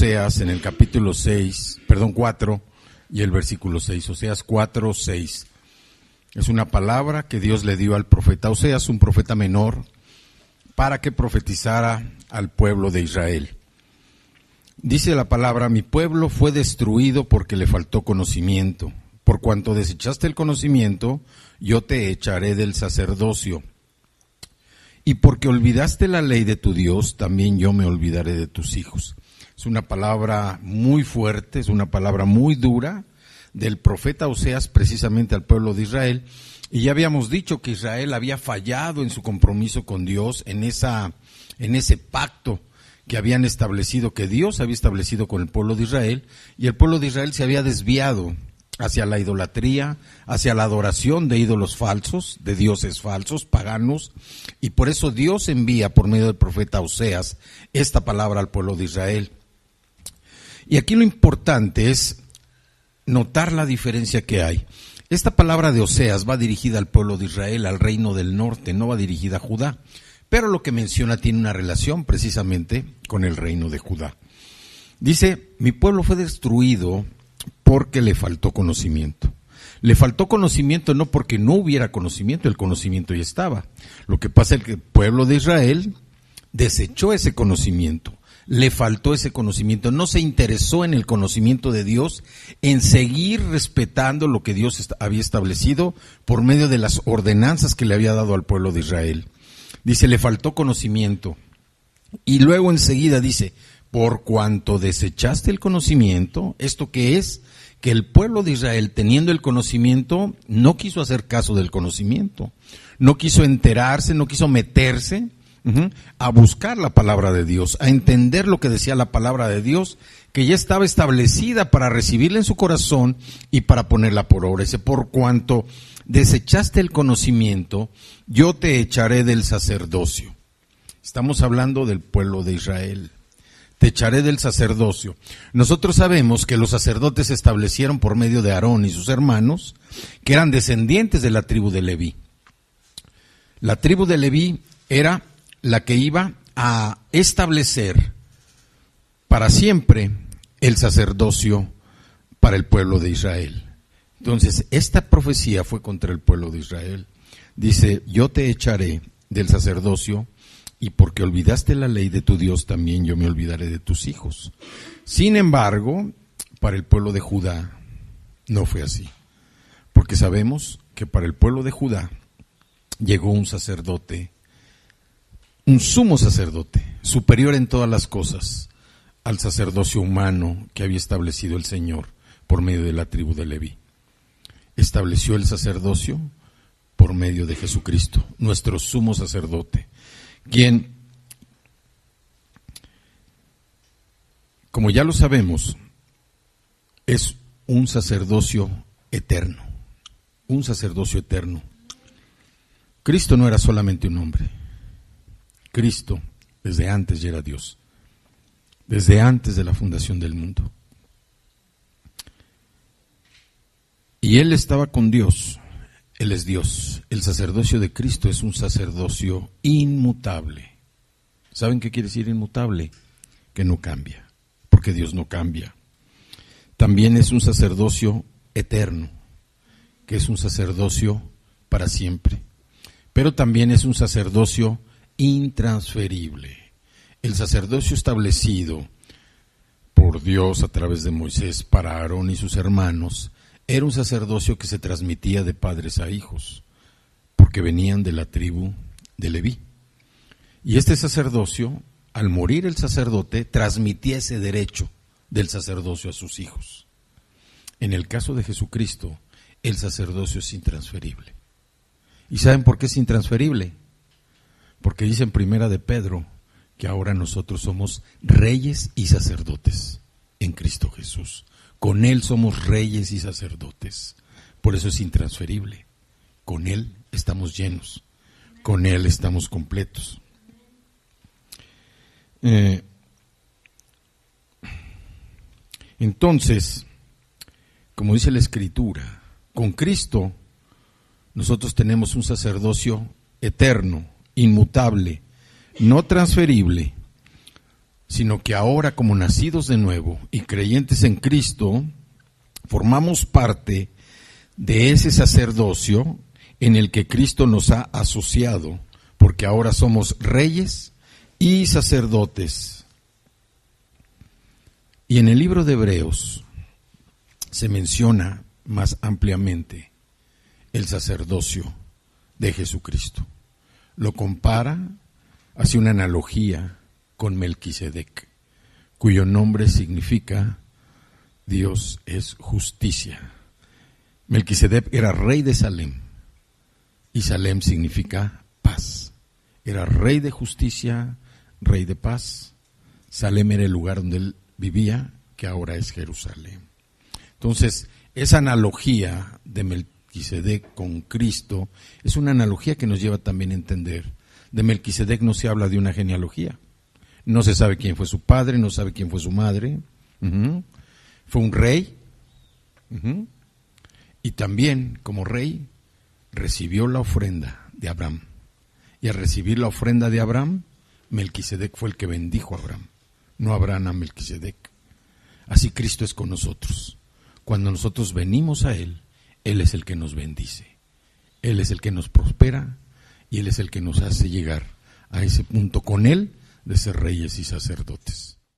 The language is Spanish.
Oseas en el capítulo 4 y el versículo 6, Oseas 4, 6. Es una palabra que Dios le dio al profeta Oseas, un profeta menor, para que profetizara al pueblo de Israel. Dice la palabra: mi pueblo fue destruido porque le faltó conocimiento. Por cuanto desechaste el conocimiento, yo te echaré del sacerdocio. Y porque olvidaste la ley de tu Dios, también yo me olvidaré de tus hijos. Es una palabra muy fuerte, es una palabra muy dura del profeta Oseas precisamente al pueblo de Israel. Y ya habíamos dicho que Israel había fallado en su compromiso con Dios, en ese pacto que habían establecido, que Dios había establecido con el pueblo de Israel, y el pueblo de Israel se había desviado hacia la idolatría, hacia la adoración de ídolos falsos, de dioses falsos, paganos, y por eso Dios envía por medio del profeta Oseas esta palabra al pueblo de Israel. Y aquí lo importante es notar la diferencia que hay. Esta palabra de Oseas va dirigida al pueblo de Israel, al reino del norte, no va dirigida a Judá, pero lo que menciona tiene una relación precisamente con el reino de Judá. Dice: mi pueblo fue destruido porque le faltó conocimiento. Le faltó conocimiento no porque no hubiera conocimiento, el conocimiento ya estaba. Lo que pasa es que el pueblo de Israel desechó ese conocimiento, le faltó ese conocimiento, no se interesó en el conocimiento de Dios, en seguir respetando lo que Dios había establecido por medio de las ordenanzas que le había dado al pueblo de Israel. Dice: le faltó conocimiento. Y luego enseguida dice: por cuanto desechaste el conocimiento. ¿Esto qué es? Que el pueblo de Israel, teniendo el conocimiento, no quiso hacer caso del conocimiento, no quiso enterarse, no quiso meterse a buscar la palabra de Dios, a entender lo que decía la palabra de Dios, que ya estaba establecida para recibirla en su corazón y para ponerla por obra. Dice: por cuanto desechaste el conocimiento, yo te echaré del sacerdocio. Estamos hablando del pueblo de Israel. Te echaré del sacerdocio. Nosotros sabemos que los sacerdotes se establecieron por medio de Aarón y sus hermanos, que eran descendientes de la tribu de Leví. La tribu de Leví era la que iba a establecer para siempre el sacerdocio para el pueblo de Israel. Entonces, esta profecía fue contra el pueblo de Israel. Dice: yo te echaré del sacerdocio, y porque olvidaste la ley de tu Dios, también yo me olvidaré de tus hijos. Sin embargo, para el pueblo de Judá no fue así, porque sabemos que para el pueblo de Judá llegó un sacerdote, un sumo sacerdote, superior en todas las cosas al sacerdocio humano que había establecido el Señor por medio de la tribu de Leví. Estableció el sacerdocio por medio de Jesucristo, nuestro sumo sacerdote, quien, como ya lo sabemos, es un sacerdocio eterno, un sacerdocio eterno. Cristo no era solamente un hombre. Cristo desde antes ya era Dios, desde antes de la fundación del mundo. Y Él estaba con Dios. Él es Dios. El sacerdocio de Cristo es un sacerdocio inmutable. ¿Saben qué quiere decir inmutable? Que no cambia, porque Dios no cambia. También es un sacerdocio eterno, que es un sacerdocio para siempre. Pero también es un sacerdocio intransferible. El sacerdocio establecido por Dios a través de Moisés para Aarón y sus hermanos era un sacerdocio que se transmitía de padres a hijos, porque venían de la tribu de Leví. Y este sacerdocio, al morir el sacerdote, transmitía ese derecho del sacerdocio a sus hijos. En el caso de Jesucristo, el sacerdocio es intransferible. ¿Y saben por qué es intransferible? Porque dice en Primera de Pedro que ahora nosotros somos reyes y sacerdotes en Cristo Jesús. Con Él somos reyes y sacerdotes. Por eso es intransferible. Con Él estamos llenos. Con Él estamos completos. Entonces, como dice la Escritura, con Cristo nosotros tenemos un sacerdocio eterno, inmutable, no transferible, sino que ahora, como nacidos de nuevo y creyentes en Cristo, formamos parte de ese sacerdocio en el que Cristo nos ha asociado, porque ahora somos reyes y sacerdotes. Y en el libro de Hebreos se menciona más ampliamente el sacerdocio de Jesucristo. Lo compara, hace una analogía con Melquisedec, cuyo nombre significa Dios es justicia. Melquisedec era rey de Salem, y Salem significa paz. Era rey de justicia, rey de paz. Salem era el lugar donde él vivía, que ahora es Jerusalén. Entonces, esa analogía de Melquisedec con Cristo es una analogía que nos lleva también a entender. De Melquisedec no se habla de una genealogía. No se sabe quién fue su padre, no sabe quién fue su madre. Fue un rey. Y también, como rey, recibió la ofrenda de Abraham. Y al recibir la ofrenda de Abraham, Melquisedec fue el que bendijo a Abraham, no Abraham a Melquisedec. Así Cristo es con nosotros. Cuando nosotros venimos a Él, Él es el que nos bendice. Él es el que nos prospera y Él es el que nos hace llegar a ese punto con Él de ser reyes y sacerdotes.